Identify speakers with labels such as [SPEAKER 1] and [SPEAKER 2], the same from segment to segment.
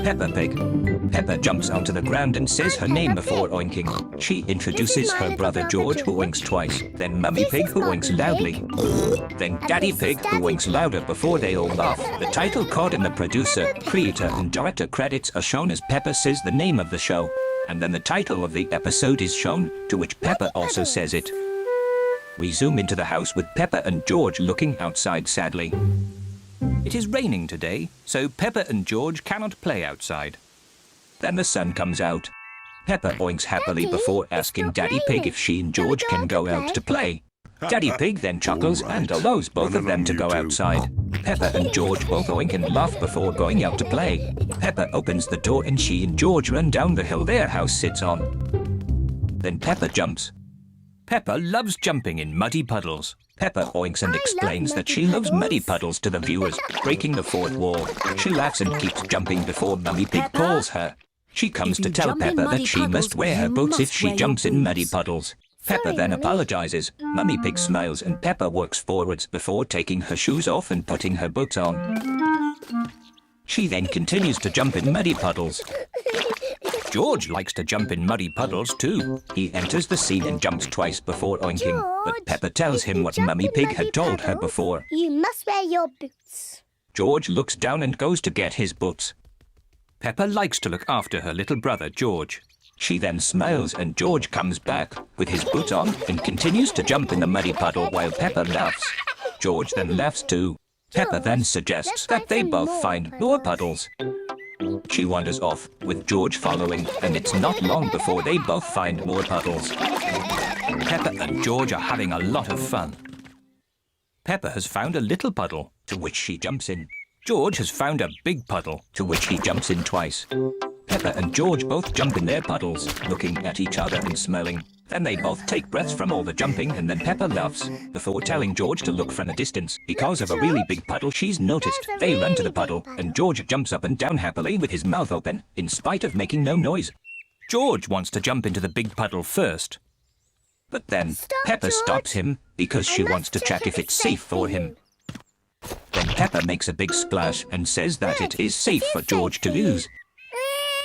[SPEAKER 1] Peppa Pig. Peppa jumps onto the ground and says her name before oinking. She introduces her brother George, who oinks twice, then Mummy Pig, who oinks loudly, then Daddy Pig, who oinks louder before they all laugh. The title card and the producer, creator and director credits are shown as Peppa says the name of the show, and then the title of the episode is shown, to which Peppa also says it. We zoom into the house with Peppa and George looking outside sadly. It is raining today, so Peppa and George cannot play outside. Then the sun comes out. Peppa oinks happily before asking Daddy Pig if she and George can go out to play. Daddy Pig then chuckles and allows both of them to go outside. Peppa and George both oink and laugh before going out to play. Peppa opens the door and she and George run down the hill their house sits on. Then Peppa jumps. Peppa loves jumping in muddy puddles. Peppa oinks and explains that she loves muddy puddles to the viewers, breaking the fourth wall. She laughs and keeps jumping before Mummy Pig calls her. She comes to tell Peppa that she must wear her boots if she jumps in muddy puddles. Peppa then apologizes. Mummy Pig smiles and Peppa works forwards before taking her shoes off and putting her boots on. She then continues to jump in muddy puddles. George likes to jump in muddy puddles too. He enters the scene and jumps twice before oinking, but Peppa tells him what Mummy Pig had told her before.
[SPEAKER 2] You must wear your boots.
[SPEAKER 1] George looks down and goes to get his boots. Peppa likes to look after her little brother George. She then smiles and George comes back with his boots on and continues to jump in the muddy puddle while Peppa laughs. George then laughs too. Peppa then suggests that they both find more puddles. She wanders off, with George following, and it's not long before they both find more puddles. Peppa and George are having a lot of fun. Peppa has found a little puddle, to which she jumps in. George has found a big puddle, to which he jumps in twice. Peppa and George both jump in their puddles, looking at each other and smiling. Then they both take breaths from all the jumping and then Peppa laughs, before telling George to look from a distance. Because of a really big puddle she's noticed. They run to the puddle, and George jumps up and down happily with his mouth open, in spite of making no noise. George wants to jump into the big puddle first. But then Peppa stops him, because she wants to check if it's safe for him. Then Peppa makes a big splash and says that it is safe for George to lose.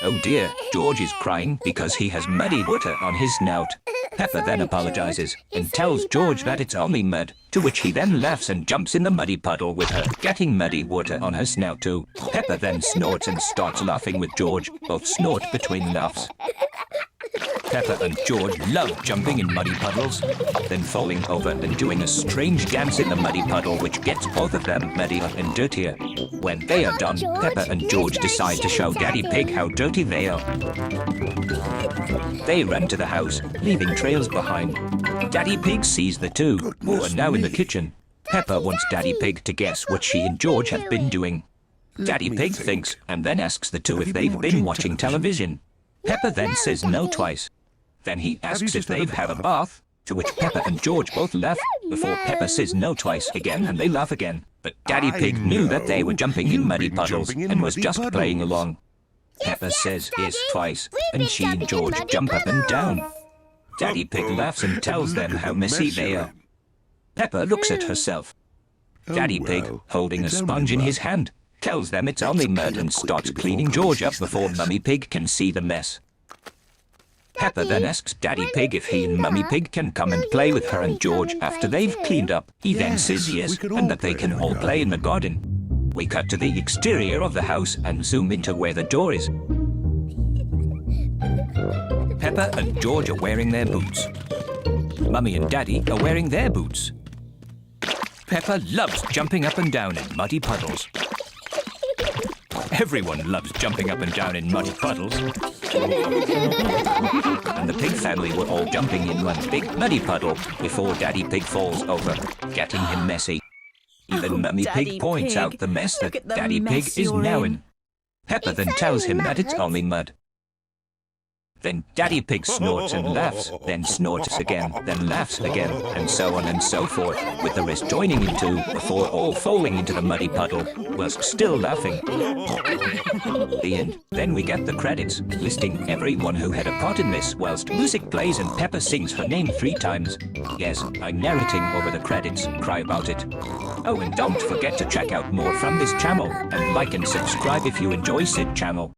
[SPEAKER 1] Oh dear, George is crying because he has muddy water on his snout. Peppa then apologizes and tells George that it's only mud, to which he then laughs and jumps in the muddy puddle with her, getting muddy water on her snout too. Peppa then snorts and starts laughing with George, both snort between laughs. Peppa and George love jumping in muddy puddles, then falling over and doing a strange dance in the muddy puddle which gets both of them muddier and dirtier. When they are done, Peppa and George decide to show Daddy Pig how dirty they are. They run to the house, leaving trails behind. Daddy Pig sees the two, who are now in the kitchen. Peppa wants Daddy Pig to guess what she and George have been doing. Daddy Pig thinks and then asks the two if they've been watching television. Peppa then says no twice. Then he asks if they've had a bath, to which Peppa and George both laugh, before Peppa says no twice again and they laugh again. But Daddy Pig knew that they were jumping in muddy puddles and was just playing along. Peppa says yes twice, and she and George jump up and down. Daddy Pig laughs and tells them how messy they are. Peppa looks at herself. Daddy Pig, holding a sponge in his hand, tells them it's only mud and starts cleaning George up before Mummy Pig can see the mess. Peppa then asks Daddy Pig if he and Mummy Pig can come and play with her and George after they've cleaned up. He then says yes, and that they can all play in the garden. We cut to the exterior of the house and zoom into where the door is. Peppa and George are wearing their boots. Mummy and Daddy are wearing their boots. Peppa loves jumping up and down in muddy puddles. Everyone loves jumping up and down in muddy puddles. And the Pig family were all jumping in one big muddy puddle before Daddy Pig falls over, getting him messy. Even Mummy Pig points out the mess that Daddy Pig is now in. Peppa then tells him that it's only mud. Then Daddy Pig snorts and laughs, then snorts again, then laughs again, and so on and so forth, with the rest joining in too, before all falling into the muddy puddle, whilst still laughing. The end. Then we get the credits, listing everyone who had a part in this, whilst music plays and Peppa sings her name 3 times. Yes, I'm narrating over the credits, cry about it. Oh, and don't forget to check out more from this channel, and like and subscribe if you enjoy said channel.